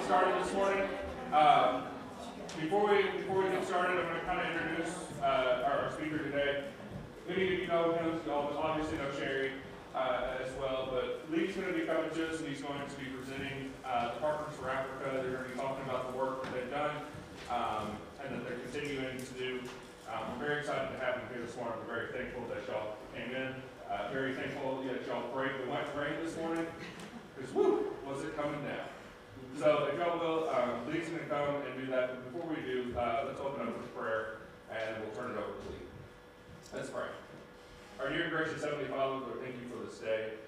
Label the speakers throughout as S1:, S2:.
S1: started this morning. Before we get started, I'm going to kind of introduce our speaker today. Many of you know him, y'all obviously know Sherry as well, but Lee's going to be coming to us, and he's going to be presenting the Partners for Africa. They're going to be talking about the work that they've done and that they're continuing to do. We're very excited to have him here this morning. We're very thankful that y'all came in. Very thankful that y'all braved the white rain this morning, because woo, was it coming down. So if y'all will, Lee's going to come and do that. But before we do, let's open up with prayer, and we'll turn it over to Lee. Let's pray. Our dear and gracious Heavenly Father, Lord, thank you for this day.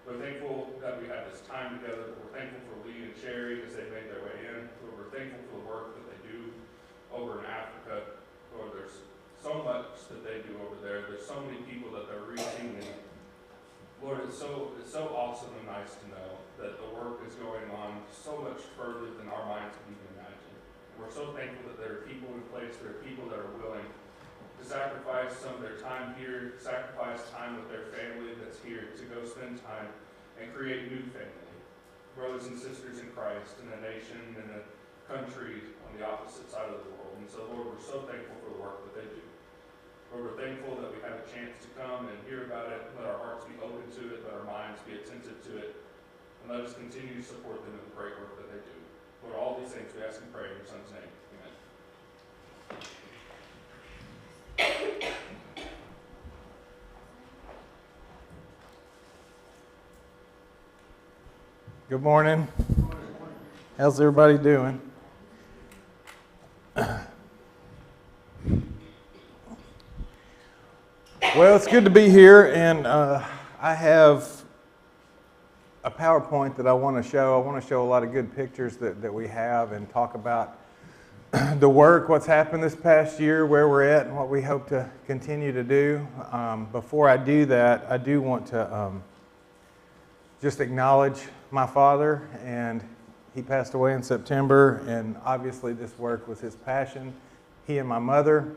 S1: We're thankful that we have this time together. We're thankful for Lee and Sherry as they made their way in. Lord, we're thankful for the work that they do over in Africa. Lord, there's so much that they do over there. There's so many people that they're reaching. And Lord, it's so awesome and nice to know that the work is going on so much further than our minds can even imagine. And we're so thankful that there are people in place, there are people that are willing to sacrifice some of their time here, sacrifice time with their family that's here, to go spend time and create new family. Brothers and sisters in Christ, in a nation, in a country on the opposite side of the world. And so, Lord, we're so thankful for the work that they do. Lord, we're thankful that we have a chance to come and hear about it. Let our hearts be open to it. Let our minds be attentive to it. And let us continue to support them in the great work that they do. Lord, all these things we ask and pray in your Son's name. Amen.
S2: Good morning. How's everybody doing? Well, it's good to be here, and I have a PowerPoint that I want to show. I want to show a lot of good pictures that we have and talk about the work, what's happened this past year, where we're at, and what we hope to continue to do. Before I do that, I do want to just acknowledge my father, and he passed away in September, and obviously this work was his passion. He and my mother.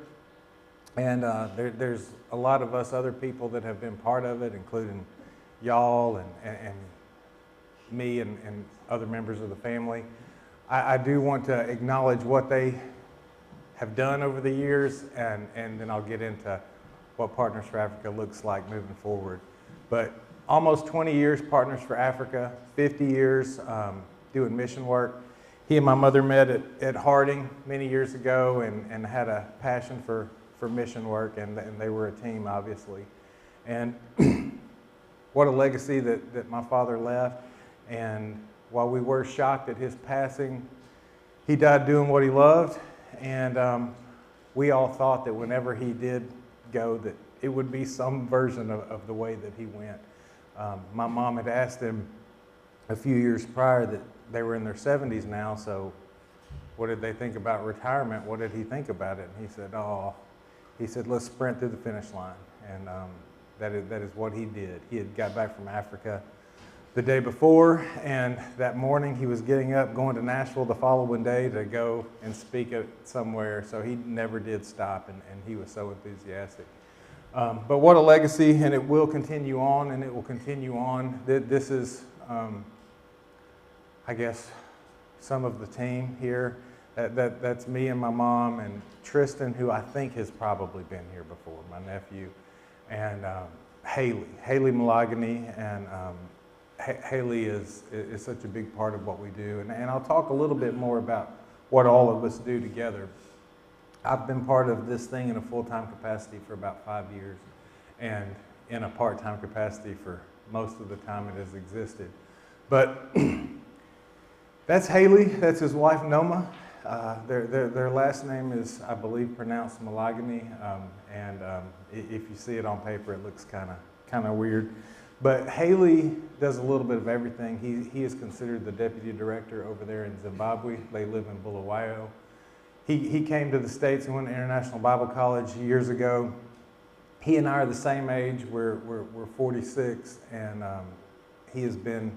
S2: And there's a lot of us other people that have been part of it, including y'all and me and other members of the family. I do want to acknowledge what they have done over the years, and then I'll get into what Partners for Africa looks like moving forward. But almost 20 years Partners for Africa, 50 years doing mission work. He and my mother met at Harding many years ago and had a passion for mission work, and they were a team, obviously. And what a legacy that my father left. And while we were shocked at his passing, he died doing what he loved. And we all thought that whenever he did go, that it would be some version of the way that he went. My mom had asked him a few years prior that they were in their 70s now, so what did they think about retirement? What did he think about it? And he said, let's sprint through the finish line. And that is what he did. He had got back from Africa the day before, and that morning he was getting up, going to Nashville the following day to go and speak at somewhere. So he never did stop, and he was so enthusiastic. But what a legacy, and it will continue on, and it will continue on. This is, I guess, some of the team here. That's me and my mom and Tristan, who I think has probably been here before, my nephew, and Haley Malagany, and Haley is such a big part of what we do. And I'll talk a little bit more about what all of us do together. I've been part of this thing in a full-time capacity for about 5 years, and in a part-time capacity for most of the time it has existed. But that's Haley, that's his wife Noma. Their last name is, I believe, pronounced Malagany, and if you see it on paper, it looks kind of weird. But Haley does a little bit of everything. He is considered the deputy director over there in Zimbabwe. They live in Bulawayo. He came to the States and went to International Bible College years ago. He and I are the same age. We're 46, and he has been,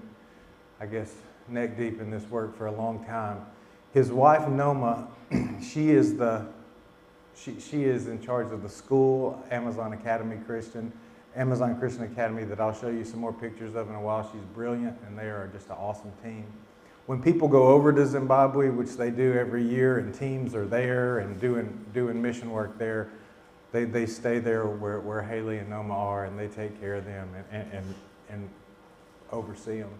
S2: I guess, neck deep in this work for a long time. His wife Noma, she is in charge of the school, Amazon Christian Academy, that I'll show you some more pictures of in a while. She's brilliant, and they are just an awesome team. when people go over to Zimbabwe, which they do every year, and teams are there and doing mission work there, they stay there where Haley and Noma are, and they take care of them and oversee them.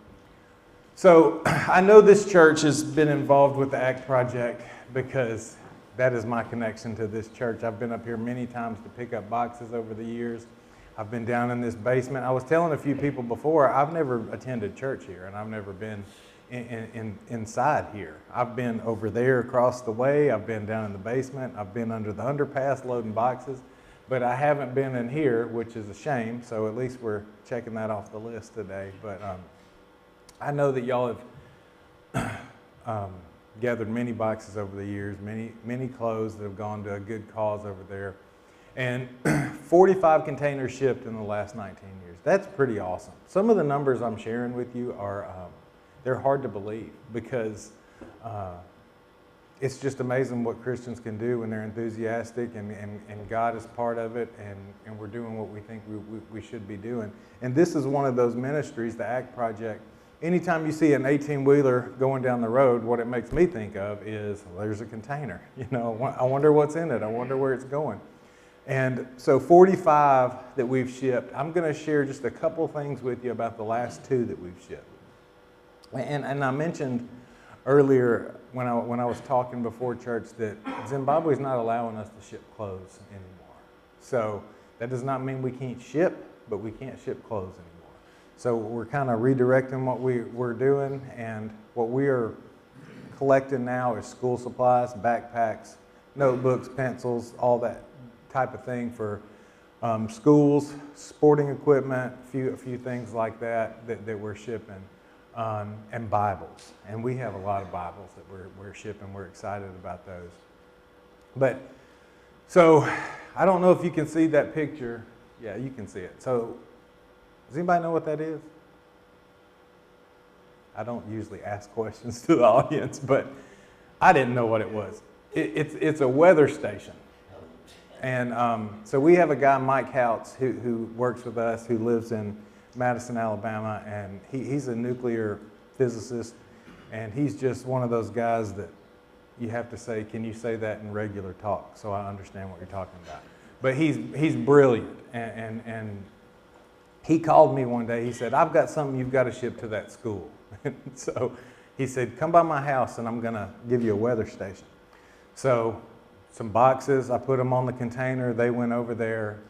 S2: So I know this church has been involved with the ACT project because that is my connection to this church. I've been up here many times to pick up boxes over the years. I've been down in this basement. I was telling a few people before, I've never attended church here, and I've never been inside here. I've been over there across the way. I've been down in the basement. I've been under the underpass loading boxes, but I haven't been in here, which is a shame. So at least we're checking that off the list today. But I know that y'all have gathered many boxes over the years, many clothes that have gone to a good cause over there, and 45 containers shipped in the last 19 years. That's pretty awesome. Some of the numbers I'm sharing with you are they're hard to believe because it's just amazing what Christians can do when they're enthusiastic and God is part of it, and we're doing what we think we should be doing. And this is one of those ministries, the ACT Project. Anytime you see an 18-wheeler going down the road, what it makes me think of is, well, there's a container. You know, I wonder what's in it. I wonder where it's going. And so 45 that we've shipped. I'm going to share just a couple things with you about the last 2 that we've shipped. And I mentioned earlier when I was talking before church that Zimbabwe is not allowing us to ship clothes anymore. So that does not mean we can't ship, but we can't ship clothes anymore. So we're kind of redirecting what we're doing, and what we are collecting now is school supplies, backpacks, notebooks, pencils, all that type of thing for schools, sporting equipment, a few things like that we're shipping. And Bibles, and we have a lot of Bibles that we're shipping. We're excited about those. But so I don't know if you can see that picture. Yeah, you can see it. So does anybody know what that is? I don't usually ask questions to the audience, but I didn't know what it was. It's a weather station. And so we have a guy, Mike Houts, who works with us, who lives in Madison, Alabama, and he's a nuclear physicist, and he's just one of those guys that you have to say, can you say that in regular talk so I understand what you're talking about? But he's brilliant, and he called me one day. He said, I've got something you've got to ship to that school. So he said, come by my house and I'm going to give you a weather station. So some boxes, I put them on the container, they went over there.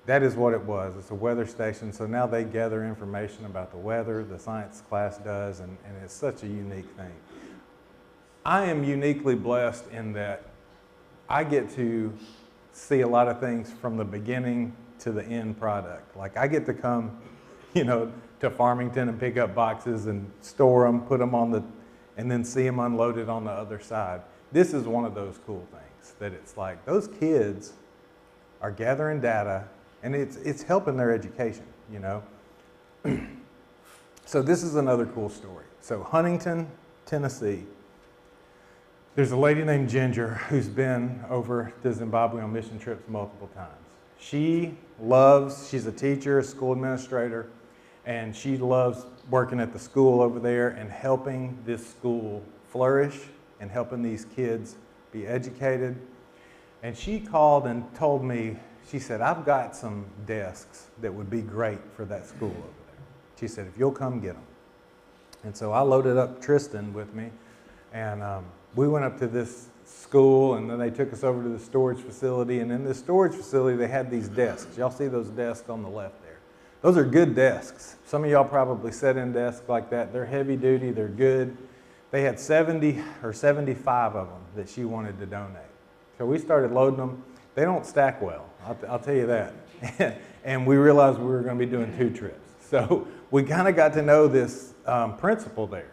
S2: That is what it was. It's a weather station. So now they gather information about the weather, the science class does, and it's such a unique thing. I am uniquely blessed in that I get to see a lot of things from the beginning to the end product. Like I get to come, to Farmington and pick up boxes and store them, put them and then see them unloaded on the other side. This is one of those cool things that it's like those kids are gathering data, and it's helping their education, So this is another cool story. So Huntington, Tennessee, there's a lady named Ginger who's been over to Zimbabwe on mission trips multiple times. She's a teacher, a school administrator, and she loves working at the school over there and helping this school flourish and helping these kids be educated. And she called and told me, she said, I've got some desks that would be great for that school over there. She said, if you'll come get them. And so I loaded up Tristan with me, and we went up to this school, and then they took us over to the storage facility. And in this storage facility, they had these desks. Y'all see those desks on the left there? Those are good desks. Some of y'all probably sat in desks like that. They're heavy duty, they're good. They had 70 or 75 of them that she wanted to donate. So we started loading them. They don't stack well, I'll tell you that. And we realized we were going to be doing 2 trips. So we kind of got to know this principal there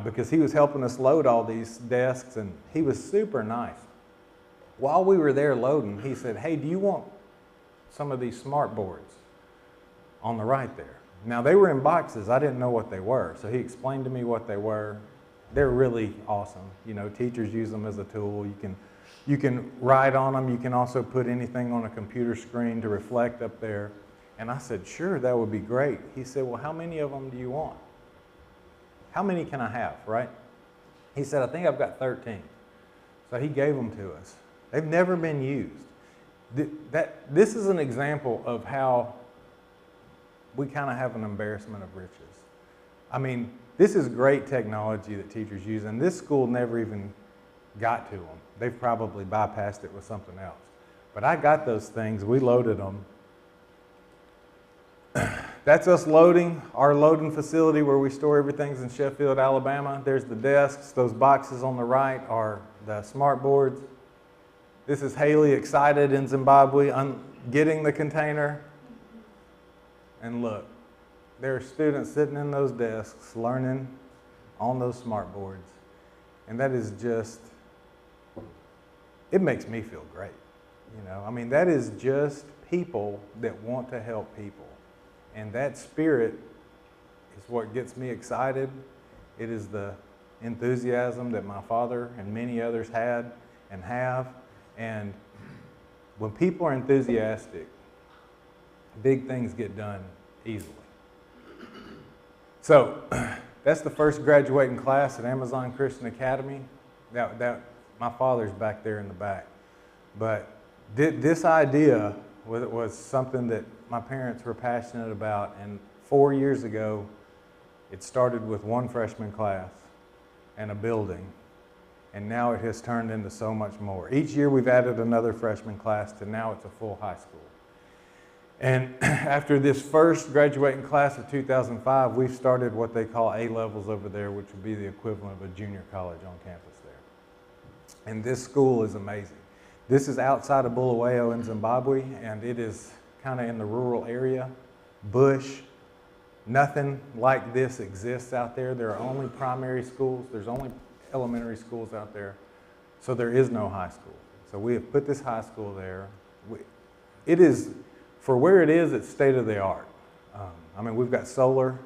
S2: because he was helping us load all these desks, and he was super nice. While we were there loading, he said, hey, do you want some of these smart boards on the right there? Now, they were in boxes. I didn't know what they were, so he explained to me what they were. They're really awesome. Teachers use them as a tool. You can write on them. You can also put anything on a computer screen to reflect up there. And I said, sure, that would be great. He said, well, how many of them do you want? how many can I have, right? He said, I think I've got 13. So he gave them to us. They've never been used. This is an example of how we kind of have an embarrassment of riches. I mean, this is great technology that teachers use, and this school never even got to them. They've probably bypassed it with something else. But I got those things. We loaded them. That's us loading. Our loading facility where we store everything's in Sheffield, Alabama. There's the desks. Those boxes on the right are the smart boards. This is Haley excited in Zimbabwe getting the container. And look, there are students sitting in those desks learning on those smart boards. And that is just, it makes me feel great. You know, I mean, that is just people that want to help people. And that spirit is what gets me excited. It is the enthusiasm that my father and many others had and have. And when people are enthusiastic, big things get done easily. So that's the first graduating class at Amazon Christian Academy. My father's back there in the back. But this idea was something that my parents were passionate about, and 4 years ago, it started with one freshman class and a building, and now it has turned into so much more. Each year we've added another freshman class to now it's a full high school. And after this first graduating class of 2005, we've started what they call A-levels over there, which would be the equivalent of a junior college on campus there. And this school is amazing. This is outside of Bulawayo in Zimbabwe, and it is kind of in the rural area, bush. Nothing like this exists out there. There are only primary schools. There's only elementary schools out there. So there is no high school. So we have put this high school there. It is, for where it is, it's state of the art. I mean, we've got solar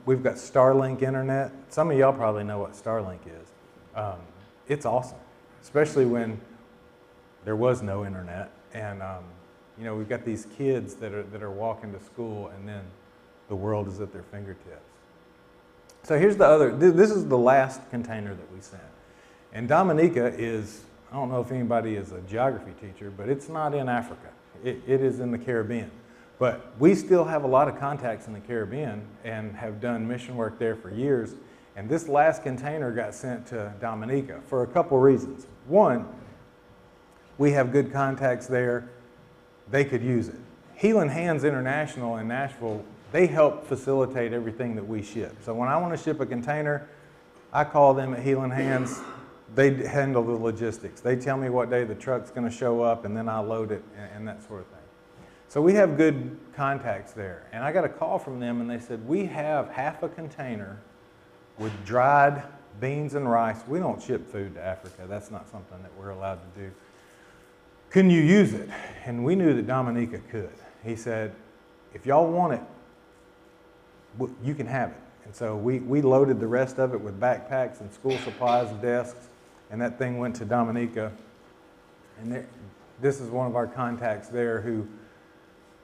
S2: we've got Starlink internet. Some of y'all probably know what Starlink is. It's awesome, especially when there was no internet. And you know, we've got these kids that are walking to school, and then the world is at their fingertips. So here's the other, this is the last container that we sent. And Dominica is, I don't know if anybody is a geography teacher, but it's not in Africa. It is in the Caribbean. But we still have a lot of contacts in the Caribbean and have done mission work there for years. And this last container got sent to Dominica for a couple reasons. One, we have good contacts there. They could use it. Healing Hands International in Nashville, they help facilitate everything that we ship. So when I want to ship a container, I call them at Healing Hands. They handle the logistics. They tell me what day the truck's going to show up, and then I load it and that sort of thing. So we have good contacts there. And I got a call from them, and they said, we have half a container with dried beans and rice. We don't ship food to Africa. That's not something that we're allowed to do. Can you use it? And we knew that Dominica could. He said, if y'all want it, you can have it. And so we loaded the rest of it with backpacks and school supplies, desks, and that thing went to Dominica. And this is one of our contacts there who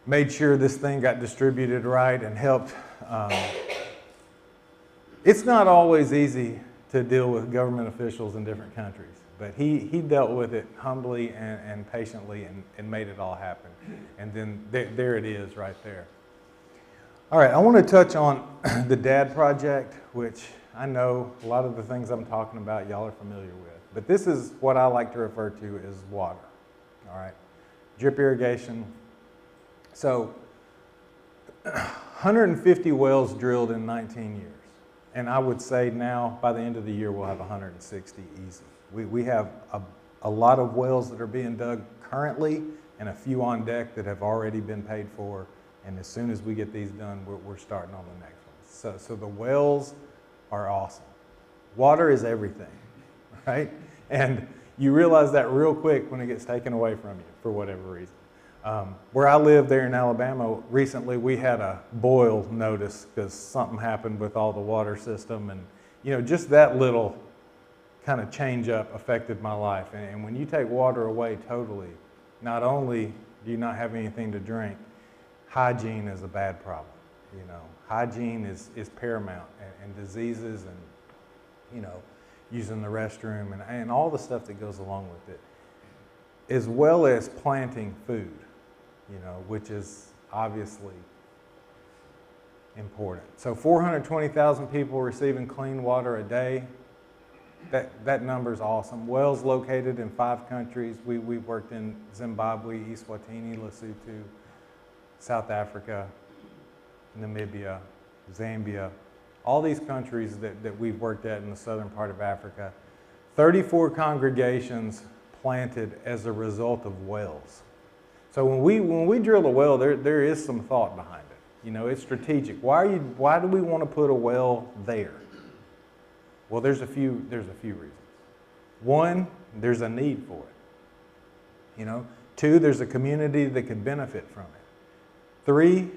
S2: made sure this thing got distributed right and helped. It's not always easy to deal with government officials in different countries. But he dealt with it humbly and patiently and made it all happen. And then there it is right there. All right, I want to touch on the DAD project, which I know a lot of the things I'm talking about y'all are familiar with. But this is what I like to refer to as water. All right, drip irrigation. So 150 wells drilled in 19 years. And I would say now, by the end of the year, we'll have 160 easy. We have a lot of wells that are being dug currently and a few on deck that have already been paid for. And as soon as we get these done, we're starting on the next one. So the wells are awesome. Water is everything, right? And you realize that real quick when it gets taken away from you for whatever reason. Where I live there in Alabama, recently we had a boil notice because something happened with all the water system. And, you know, just that little kind of change up affected my life. And when you take water away totally, not only do you not have anything to drink, hygiene is a bad problem. You know, hygiene is paramount, and diseases, and, you know, using the restroom, and all the stuff that goes along with it, as well as planting food, you know, which is obviously important. So 420,000 people receiving clean water a day. That number is awesome. Wells located in 5 countries. We've worked in Zimbabwe, Eswatini, Lesotho, South Africa, Namibia, Zambia, all these countries that we've worked at in the southern part of Africa. 34 congregations planted as a result of wells. So when we drill a well, there is some thought behind it. You know, it's strategic. Why do we want to put a well there? Well, there's a few reasons. One, there's a need for it. You know, 2, there's a community that could benefit from it. 3,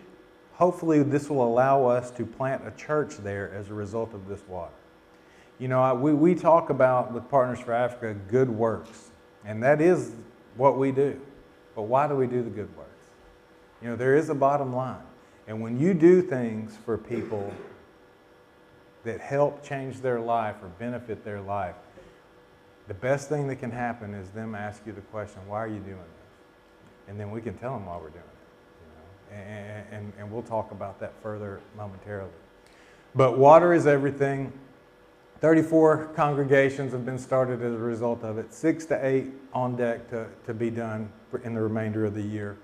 S2: hopefully this will allow us to plant a church there as a result of this water. You know, we talk about with Partners for Africa good works, and that is what we do. But why do we do the good works? You know, there is a bottom line. And when you do things for people that help change their life or benefit their life, the best thing that can happen is them ask you the question, why are you doing this? And then we can tell them why we're doing it. You know? And we'll talk about that further momentarily. But water is everything. 34 congregations have been started as a result of it. 6 to 8 on deck to be done in the remainder of the year.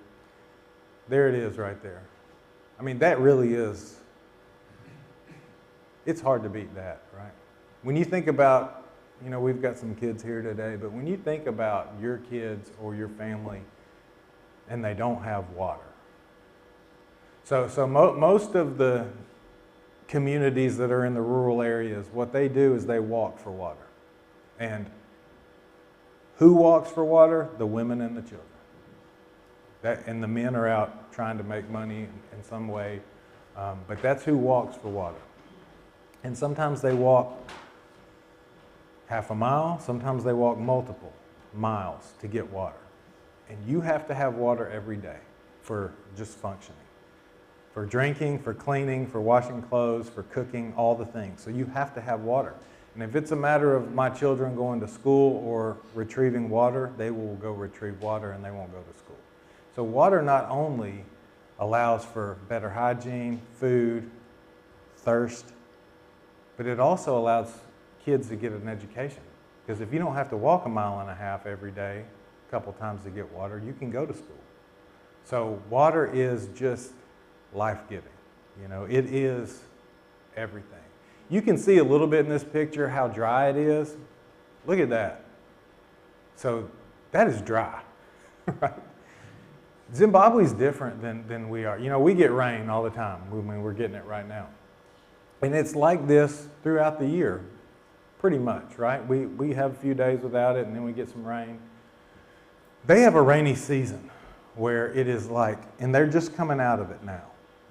S2: There it is right there. I mean, that really is, it's hard to beat that, right? When you think about, you know, we've got some kids here today, but when you think about your kids or your family and they don't have water. So most of the communities that are in the rural areas, what they do is they walk for water. And who walks for water? The women and the children. And the men are out trying to make money in some way, but that's who walks for water. And sometimes they walk half a mile, sometimes they walk multiple miles to get water. And you have to have water every day for just functioning. For drinking, for cleaning, for washing clothes, for cooking, all the things. So you have to have water. And if it's a matter of my children going to school or retrieving water, they will go retrieve water and they won't go to school. So water not only allows for better hygiene, food, thirst, but it also allows kids to get an education. Because if you don't have to walk 1.5 miles every day, a couple times to get water, you can go to school. So water is just life-giving. You know, it is everything. You can see a little bit in this picture how dry it is. Look at that. So that is dry, right? Zimbabwe is different than we are. You know, we get rain all the time. I mean, we're getting it right now. And it's like this throughout the year, pretty much, right? We have a few days without it, and then we get some rain. They have a rainy season where it is like, and they're just coming out of it now.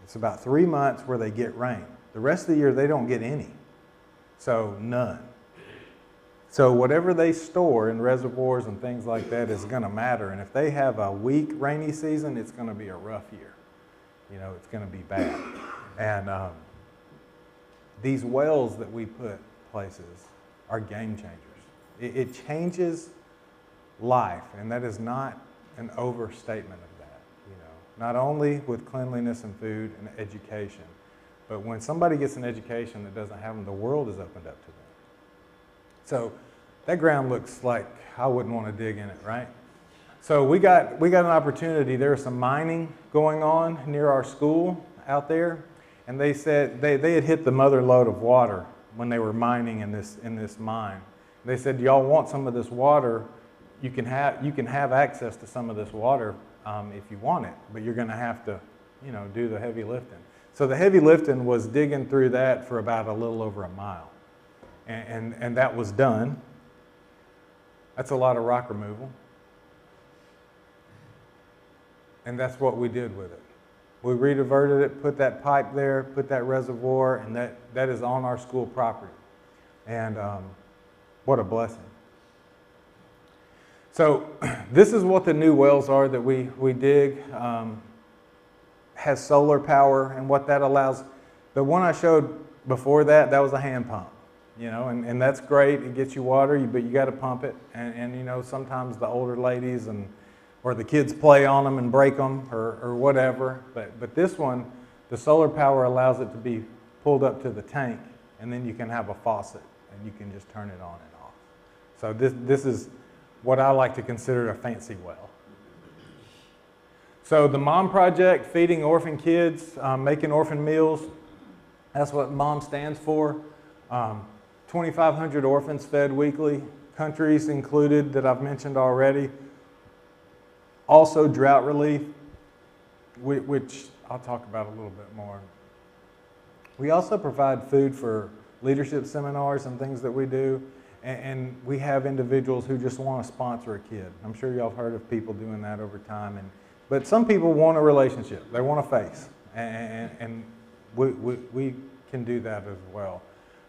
S2: It's about 3 months where they get rain. The rest of the year, they don't get any. So none. So whatever they store in reservoirs and things like that is going to matter. And if they have a weak rainy season, it's going to be a rough year. You know, it's going to be bad. And these wells that we put places are game changers. It changes life, and that is not an overstatement of that. You know, not only with cleanliness and food and education, but when somebody gets an education that doesn't have them, the world is opened up to them. So that ground looks like I wouldn't want to dig in it, right? So we got an opportunity. There was some mining going on near our school out there, and they said they had hit the mother lode of water when they were mining in this mine. They said, "Do y'all want some of this water? You can have access to some of this water if you want it, but you're going to have to, you know, do the heavy lifting." So the heavy lifting was digging through that for about a little over 1 mile. And that was done. That's a lot of rock removal. And that's what we did with it. We rediverted it, put that pipe there, put that reservoir, and that is on our school property. And what a blessing. So this is what the new wells are that we dig. has solar power, and what that allows. The one I showed before that was a hand pump, and that's great. It gets you water, but you got to pump it. And sometimes the older ladies or the kids play on them and break them or whatever. But this one, the solar power allows it to be pulled up to the tank, and then you can have a faucet and you can just turn it on and off. So this is what I like to consider a fancy well. So the MOM Project, feeding orphan kids, making orphan meals, that's what MOM stands for. 2,500 orphans fed weekly, countries included that I've mentioned already. Also drought relief, which I'll talk about a little bit more. We also provide food for leadership seminars and things that we do. And we have individuals who just want to sponsor a kid. I'm sure y'all have heard of people doing that over time. But some people want a relationship. They want a face. And we can do that as well.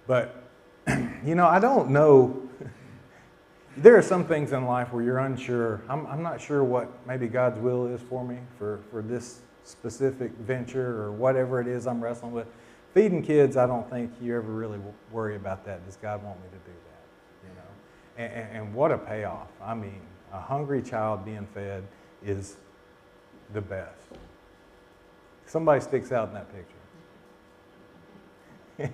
S2: But, I don't know. There are some things in life where you're unsure. I'm not sure what maybe God's will is for me for this specific venture or whatever it is I'm wrestling with. Feeding kids, I don't think you ever really worry about that. Does God want me to do that? And what a payoff. I mean, a hungry child being fed is the best. Somebody sticks out in that picture.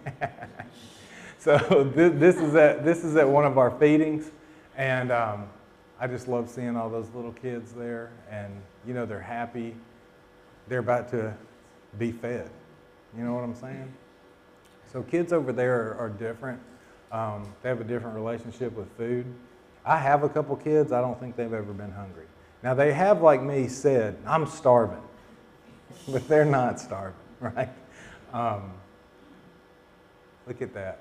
S2: So this is at one of our feedings, and I just love seeing all those little kids there, and they're happy. They're about to be fed. You know what I'm saying? So kids over there are different. They have a different relationship with food. I have a couple kids. I don't think they've ever been hungry. Now they have, like me, said, I'm starving. But they're not starving, right? Look at that.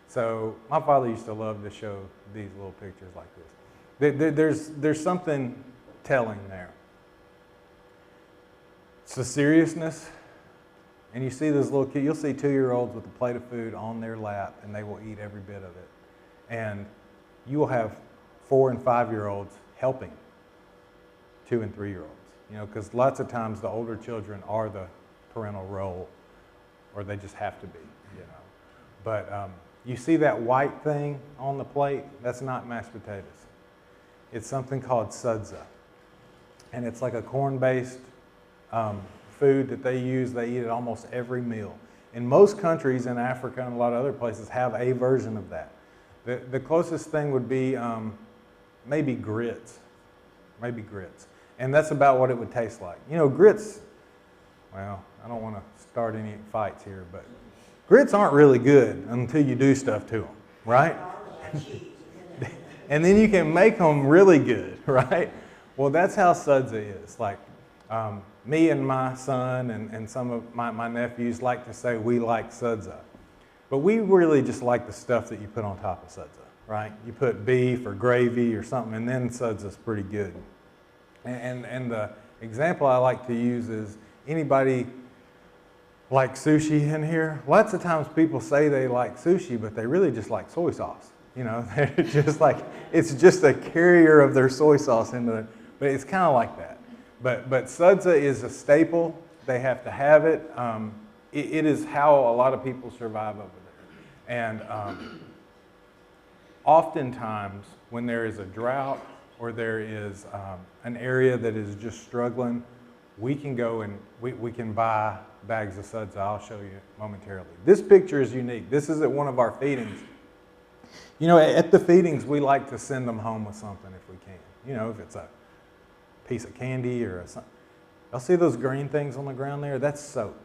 S2: So my father used to love to show these little pictures like this. There's something telling there. It's the seriousness. And you see this little kid, you'll see 2-year-olds with a plate of food on their lap, and they will eat every bit of it. And you will have 4- and 5-year-olds helping 2- and 3-year-olds. Because lots of times the older children are the parental role, or they just have to be, But you see that white thing on the plate? That's not mashed potatoes. It's something called sudza. And it's like a corn-based food that they use. They eat it almost every meal. And most countries in Africa and a lot of other places have a version of that. The closest thing would be maybe grits. Maybe grits. And that's about what it would taste like. Grits, well, I don't want to start any fights here, but grits aren't really good until you do stuff to them, right? And then you can make them really good, right? Well, that's how sudza is. Like, me and my son and some of my nephews like to say we like sudza. But we really just like the stuff that you put on top of sudza, right? You put beef or gravy or something, and then sudza's pretty good. And the example I like to use is, anybody like sushi in here? Lots of times people say they like sushi, but they really just like soy sauce. They're just like, it's just a carrier of their soy sauce into it. But it's kind of like that. But sudza is a staple. They have to have it. It is how a lot of people survive over there. And oftentimes, when there is a drought or there is an area that is just struggling, we can go and we can buy bags of sudza. I'll show you momentarily. This picture is unique. This is at one of our feedings. At the feedings, we like to send them home with something if we can. If it's a piece of candy or something. Y'all see those green things on the ground there? That's soap.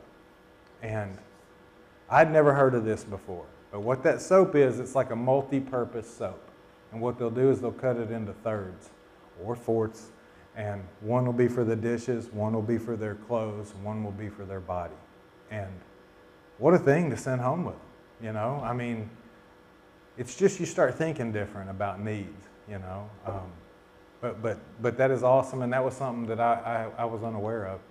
S2: And I'd never heard of this before. But what that soap is, it's like a multi-purpose soap. And what they'll do is they'll cut it into thirds or fourths. And one will be for the dishes, one will be for their clothes, one will be for their body. And what a thing to send home with them, I mean, it's just you start thinking different about needs, But that is awesome, and that was something that I was unaware of.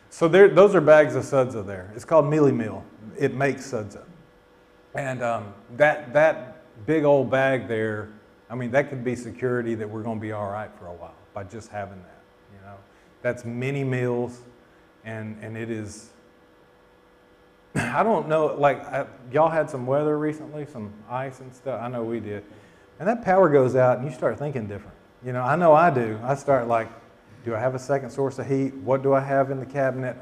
S2: So those are bags of sudza there. It's called Mealie Meal. It makes sudza. And that big old bag there, I mean, that could be security that we're going to be all right for a while by just having that, That's many meals, and it is, I don't know, like, y'all had some weather recently, some ice and stuff. I know we did. And that power goes out and you start thinking different. You know I do. I start like, do I have a second source of heat? What do I have in the cabinet?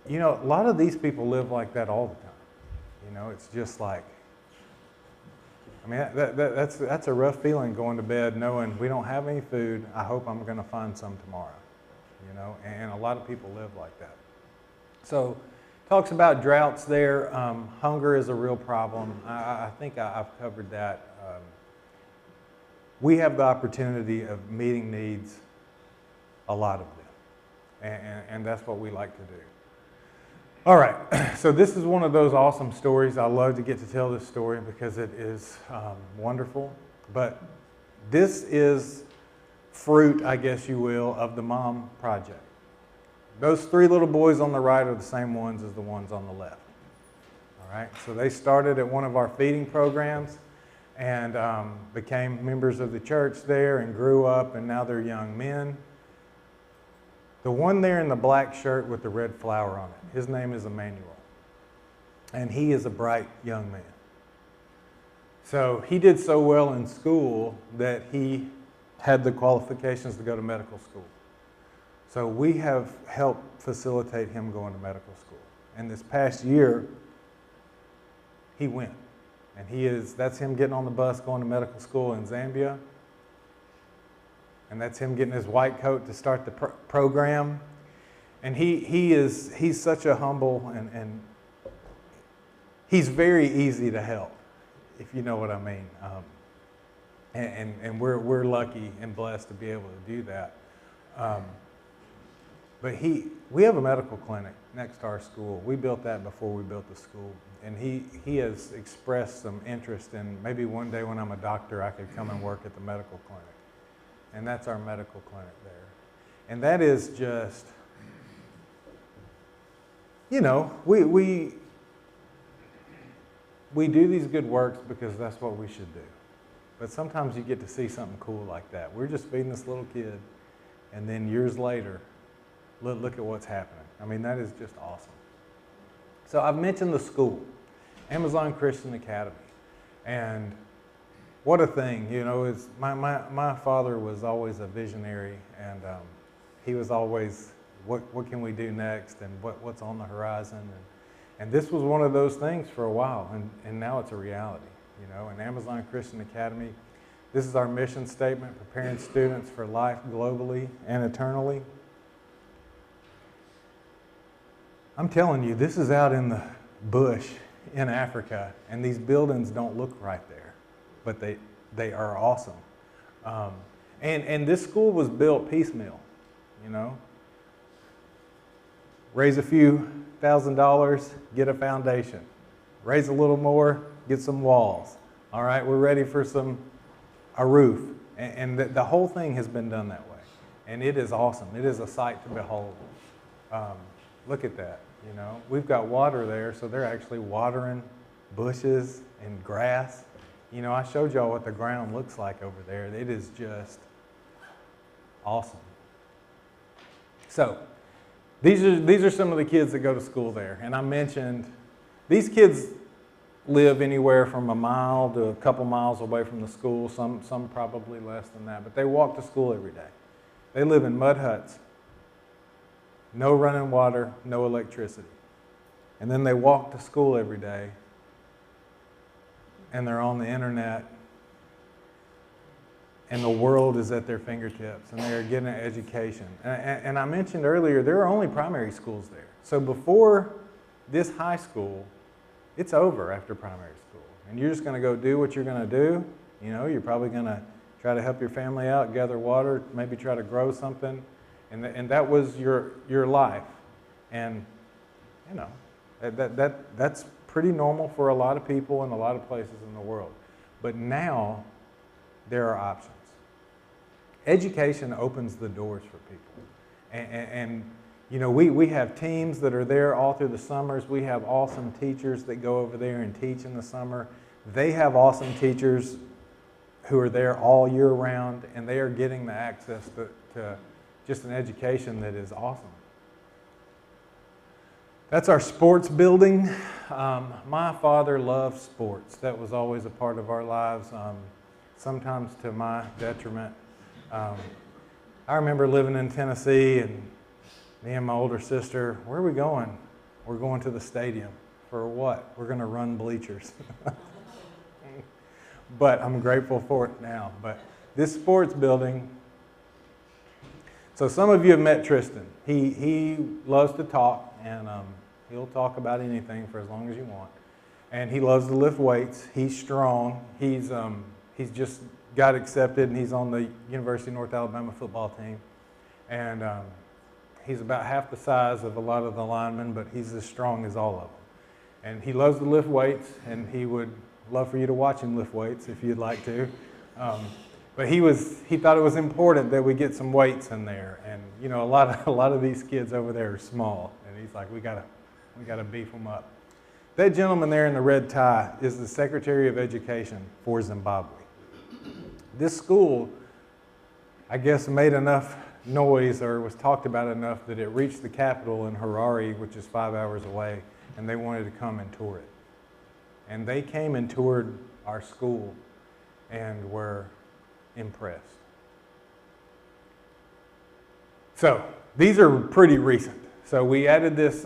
S2: You know, a lot of these people live like that all the time. You know, it's just like, I mean, that's a rough feeling going to bed knowing we don't have any food. I hope I'm going to find some tomorrow. You know, and a lot of people live like that. So, talks about droughts there. Hunger is a real problem. I think I've covered that. We have the opportunity of meeting needs, a lot of them, and that's what we like to do. All right, so this is one of those awesome stories. I love to get to tell this story because it is wonderful. But this is fruit, I guess you will, of the Mom Project. Those 3 little boys on the right are the same ones as the ones on the left. All right, so they started at one of our feeding programs and became members of the church there and grew up, and now they're young men. The one there in the black shirt with the red flower on it, his name is Emmanuel. And he is a bright young man. So he did so well in school that he had the qualifications to go to medical school. So we have helped facilitate him going to medical school. And this past year, he went. And that's him getting on the bus going to medical school in Zambia. And that's him getting his white coat to start the program. And he's such a humble and he's very easy to help, if you know what I mean. And we're lucky and blessed to be able to do that. But we have a medical clinic next to our school. We built that before we built the school. And he has expressed some interest in maybe one day when I'm a doctor, I could come and work at the medical clinic. And that's our medical clinic there. And that is just, you know, we do these good works because that's what we should do. But sometimes you get to see something cool like that. We're just feeding this little kid, and then years later, look at what's happening. I mean, that is just awesome. So I've mentioned the school, Amazon Christian Academy. And what a thing, you know, my father was always a visionary, and he was always, what can we do next, and what's on the horizon. And this was one of those things for a while, and now it's a reality, you know. And Amazon Christian Academy, this is our mission statement, preparing students for life globally and eternally. I'm telling you, this is out in the bush in Africa, and these buildings don't look right there, but they are awesome. And this school was built piecemeal, you know. Raise a few $1,000, get a foundation. Raise a little more, get some walls. All right, we're ready for a roof. And the whole thing has been done that way. And it is awesome. It is a sight to behold. Look at that, you know. We've got water there, so they're actually watering bushes and grass. You know, I showed y'all what the ground looks like over there. It is just awesome. So, these are some of the kids that go to school there. And I mentioned, these kids live anywhere from a mile to a couple miles away from the school, some probably less than that, but they walk to school every day. They live in mud huts, no running water, no electricity. And then they walk to school every day, and they're on the internet, and the world is at their fingertips, and they are getting an education. And I mentioned earlier, there are only primary schools there. So before this high school, it's over after primary school. And you're just going to go do what you're going to do. You know, you're probably going to try to help your family out, gather water, maybe try to grow something. And that was your life. And, you know, that's pretty normal for a lot of people in a lot of places in the world. But now, there are options. Education opens the doors for people. And you know, we have teams that are there all through the summers. We have awesome teachers that go over there and teach in the summer. They have awesome teachers who are there all year round, and they are getting the access to just an education that is awesome. That's our sports building. My father loved sports. That was always a part of our lives, sometimes to my detriment. I remember living in Tennessee, and me and my older sister, where are we going? We're going to the stadium. For what? We're going to run bleachers. But I'm grateful for it now. But this sports building, so some of you have met Tristan. He loves to talk, and he'll talk about anything for as long as you want. And he loves to lift weights. He's strong. He's just got accepted, and he's on the University of North Alabama football team. And he's about half the size of a lot of the linemen, but he's as strong as all of them. And he loves to lift weights, and he would love for you to watch him lift weights if you'd like to. But he thought it was important that we get some weights in there. And you know, a lot of these kids over there are small, and he's like, we gotta beef them up. That gentleman there in the red tie is the Secretary of Education for Zimbabwe. This school, I guess, made enough noise or was talked about enough that it reached the capital in Harare, which is 5 hours away, and they wanted to come and tour it. And they came and toured our school and were impressed. So these are pretty recent. So we added this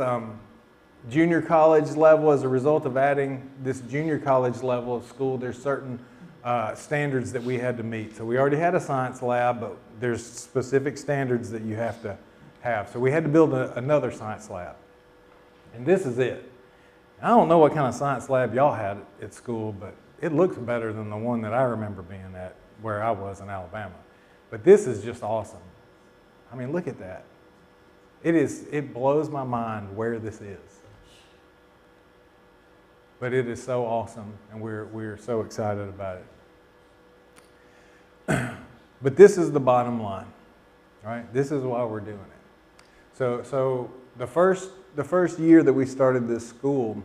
S2: junior college level. As a result of adding this junior college level of school, there's certain standards that we had to meet. So we already had a science lab, but there's specific standards that you have to have. So we had to build another science lab. And this is it. I don't know what kind of science lab y'all had at school, but it looks better than the one that I remember being at where I was in Alabama. But this is just awesome. I mean, look at that. It blows my mind where this is. But it is so awesome, and we're so excited about it. But this is the bottom line, right? This is why we're doing it. So the first year that we started this school,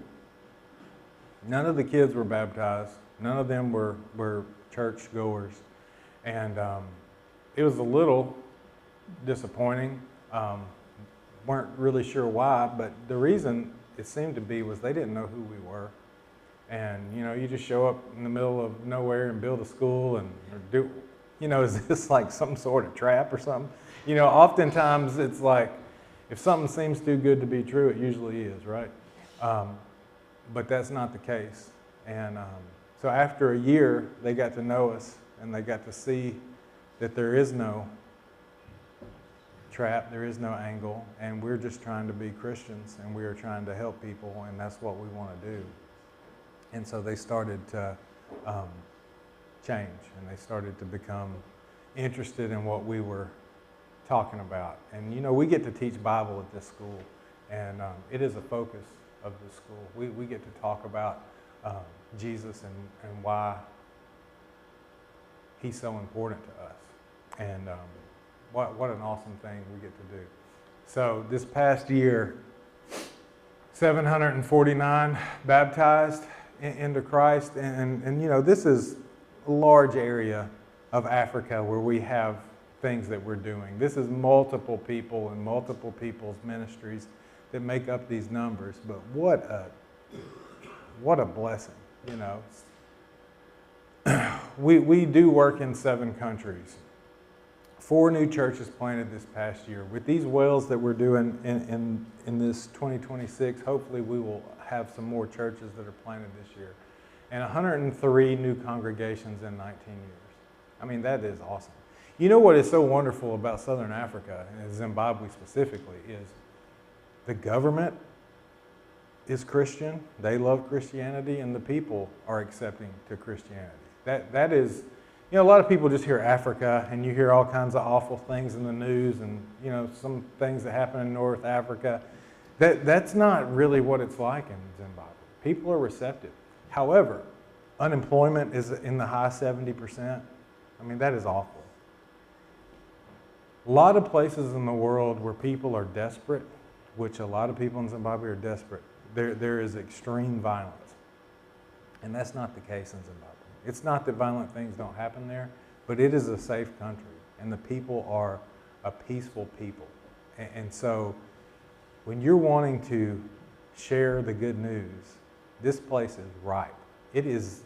S2: none of the kids were baptized. None of them were church goers. And it was a little disappointing. Weren't really sure why, but the reason it seemed to be was they didn't know who we were. And, you know, you just show up in the middle of nowhere and build a school and do, you know, is this like some sort of trap or something? You know, oftentimes it's like, if something seems too good to be true, it usually is, right? But that's not the case. And so after a year, they got to know us, and they got to see that there is no trap, there is no angle, and we're just trying to be Christians, and we are trying to help people, and that's what we want to do. And so they started to change, and they started to become interested in what we were talking about. And you know, we get to teach Bible at this school, and it is a focus of the school. We get to talk about Jesus and why he's so important to us. And what an awesome thing we get to do. So this past year, 749 baptized into Christ, and you know, this is a large area of Africa where we have things that we're doing. This is multiple people and multiple people's ministries that make up these numbers. But what a blessing, you know. We do work in 7 countries. 4 new churches planted this past year. With these wells that we're doing in this 2026, hopefully we will have some more churches that are planted this year. And 103 new congregations in 19 years. I mean, that is awesome. You know what is so wonderful about Southern Africa, and Zimbabwe specifically, is the government is Christian. They love Christianity, and the people are accepting to Christianity. That is, you know, a lot of people just hear Africa, and you hear all kinds of awful things in the news, and you know, some things that happen in North Africa. That's not really what it's like in Zimbabwe. People are receptive. However, unemployment is in the high 70%. I mean, that is awful. A lot of places in the world where people are desperate, which a lot of people in Zimbabwe are desperate, there is extreme violence. And that's not the case in Zimbabwe. It's not that violent things don't happen there, but it is a safe country, and the people are a peaceful people. And so when you're wanting to share the good news, this place is ripe. It is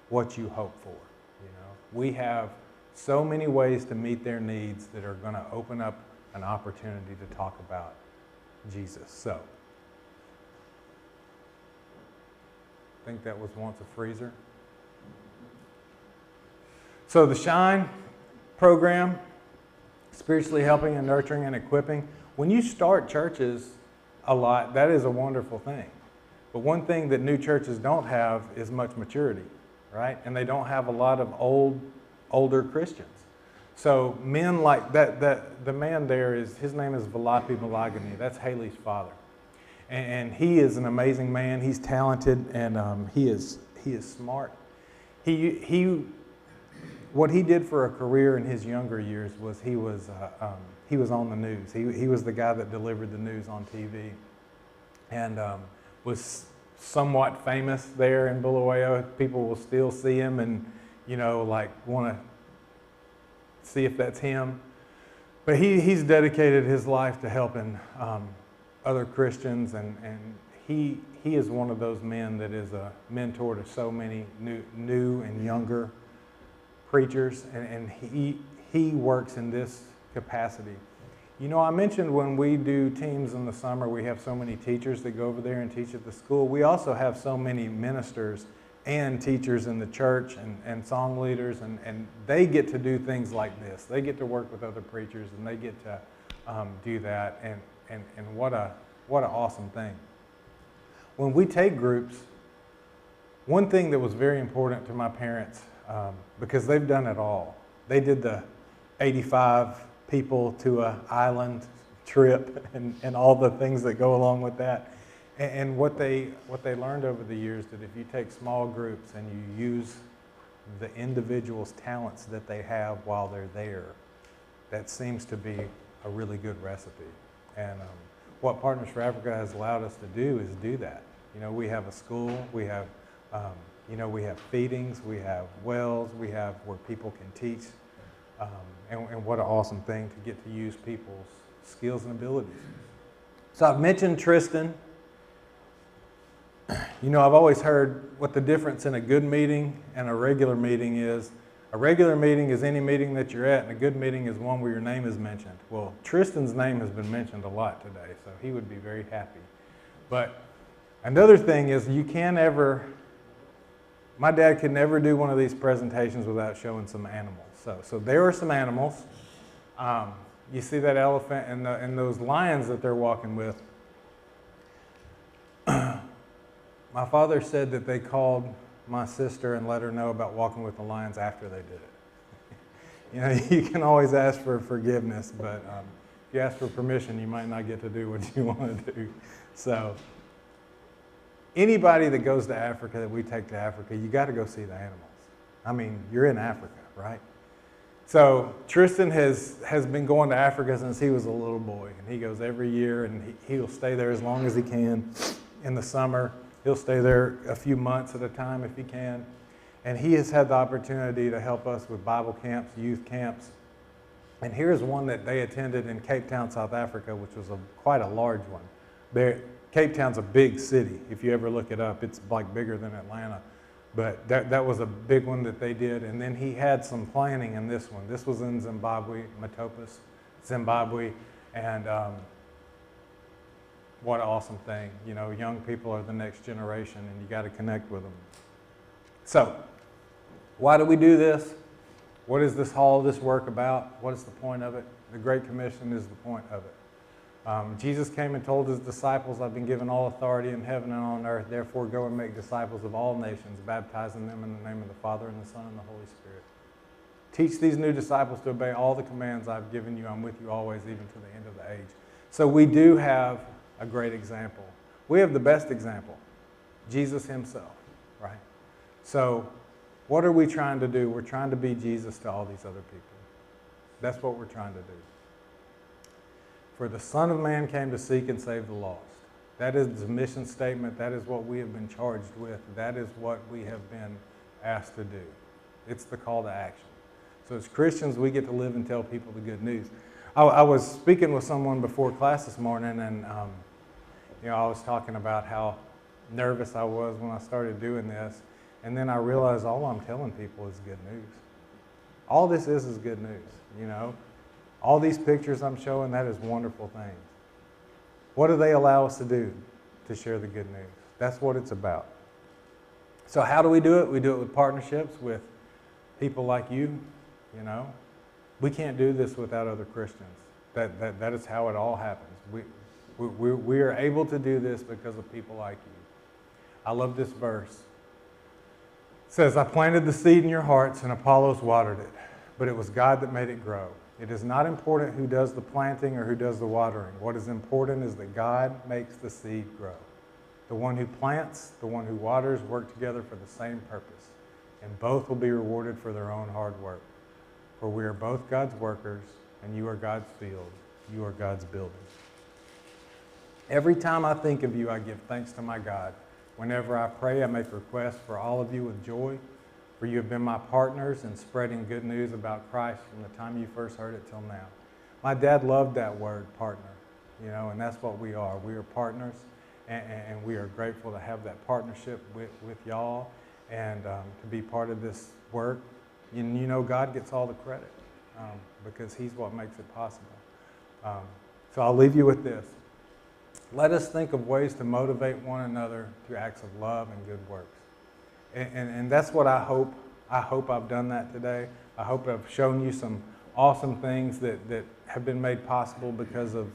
S2: what you hope for. You know, we have so many ways to meet their needs that are going to open up an opportunity to talk about Jesus. So, I think that was once a freezer. So the Shine program, spiritually helping and nurturing and equipping. When you start churches a lot, that is a wonderful thing. But one thing that new churches don't have is much maturity, right? And they don't have a lot of older Christians. So men like that, the man there his name is Valapi Malagany. That's Haley's father. And he is an amazing man. He's talented, and he is smart. What he did for a career in his younger years was he was on the news. He was the guy that delivered the news on TV, and was somewhat famous there in Bulawayo. People will still see him and, you know, like want to see if that's him. But he's dedicated his life to helping other Christians, and he is one of those men that is a mentor to so many new and younger preachers, and he works in this capacity. You know, I mentioned when we do teams in the summer, we have so many teachers that go over there and teach at the school. We also have so many ministers and teachers in the church and song leaders, and they get to do things like this. They get to work with other preachers, and they get to do that, and what an awesome thing. When we take groups, one thing that was very important to my parents, because they've done it all. They did the 85 people to an island trip and all the things that go along with that. And what they learned over the years, that if you take small groups and you use the individual's talents that they have while they're there, that seems to be a really good recipe. And what Partners for Africa has allowed us to do is do that. You know, we have a school, we have we have feedings, we have wells, we have where people can teach, and what an awesome thing to get to use people's skills and abilities. So I've mentioned Tristan. You know, I've always heard what the difference in a good meeting and a regular meeting is. A regular meeting is any meeting that you're at, and a good meeting is one where your name is mentioned. Well, Tristan's name has been mentioned a lot today, so he would be very happy. But another thing is my dad could never do one of these presentations without showing some animals. So there are some animals. You see that elephant and those lions that they're walking with. My father said that they called my sister and let her know about walking with the lions after they did it. You know, you can always ask for forgiveness, but if you ask for permission, you might not get to do what you want to do. So anybody that goes to Africa, that we take to Africa, you got to go see the animals. I mean, you're in Africa, right? So Tristan has been going to Africa since he was a little boy, and he goes every year, and he'll stay there as long as he can. In the summer, he'll stay there a few months at a time if he can. And he has had the opportunity to help us with Bible camps, youth camps. And here's one that they attended in Cape Town, South Africa, which was quite a large one. Cape Town's a big city. If you ever look it up, it's like bigger than Atlanta. But that was a big one that they did. And then he had some planning in this one. This was in Zimbabwe, Matopus, Zimbabwe. And what an awesome thing. You know, young people are the next generation, and you got to connect with them. So, why do we do this? What is all this work about? What is the point of it? The Great Commission is the point of it. Jesus came and told his disciples, I've been given all authority in heaven and on earth, therefore go and make disciples of all nations, baptizing them in the name of the Father and the Son and the Holy Spirit. Teach these new disciples to obey all the commands I've given you. I'm with you always, even to the end of the age. So we do have a great example. We have the best example, Jesus himself, right? So what are we trying to do? We're trying to be Jesus to all these other people. That's what we're trying to do. For the Son of Man came to seek and save the lost. That is the mission statement. That is what we have been charged with. That is what we have been asked to do. It's the call to action. So as Christians, we get to live and tell people the good news. I was speaking with someone before class this morning, and You know, I was talking about how nervous I was when I started doing this, and then I realized all I'm telling people is good news. All this is good news, you know. All these pictures I'm showing, that is wonderful things. What do they allow us to do? To share the good news. That's what it's about. So how do we do it? We do it with partnerships with people like you, you know. We can't do this without other Christians. That is how it all happens. We are able to do this because of people like you. I love this verse. It says, I planted the seed in your hearts and Apollos watered it, but it was God that made it grow. It is not important who does the planting or who does the watering. What is important is that God makes the seed grow. The one who plants, the one who waters work together for the same purpose, and both will be rewarded for their own hard work. For we are both God's workers, and you are God's field. You are God's building. Every time I think of you, I give thanks to my God. Whenever I pray, I make requests for all of you with joy, for you have been my partners in spreading good news about Christ from the time you first heard it till now. My dad loved that word, partner, you know, and that's what we are. We are partners, and we are grateful to have that partnership with y'all and to be part of this work. You know, God gets all the credit because he's what makes it possible. So I'll leave you with this. Let us think of ways to motivate one another through acts of love and good works. And that's what I hope. I hope I've done that today. I hope I've shown you some awesome things that have been made possible because of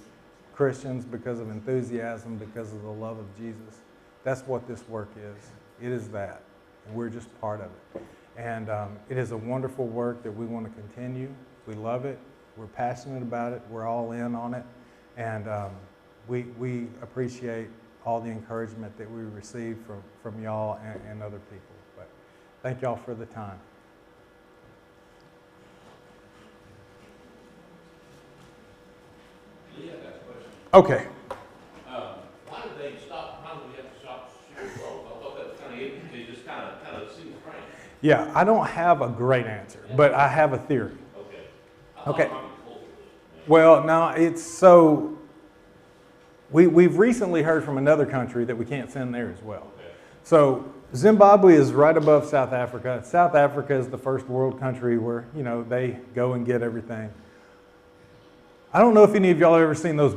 S2: Christians, because of enthusiasm, because of the love of Jesus. That's what this work is. It is that. And we're just part of it. And it is a wonderful work that we want to continue. We love it. We're passionate about it. We're all in on it. And we appreciate all the encouragement that we receive from y'all and other people. But thank y'all for the time.
S3: Lee, I got a question.
S2: Okay.
S3: Why did they stop? Why did we have to stop shooting roll? I thought that was kind of interesting. Just kind of seemed strange.
S2: Yeah, I don't have a great answer, but I have a theory.
S3: Okay.
S2: Okay. Well, no, it's so. We've recently heard from another country that we can't send there as well.
S3: Okay.
S2: So Zimbabwe is right above South Africa. South Africa is the first world country where, you know, they go and get everything. I don't know if any of y'all have ever seen those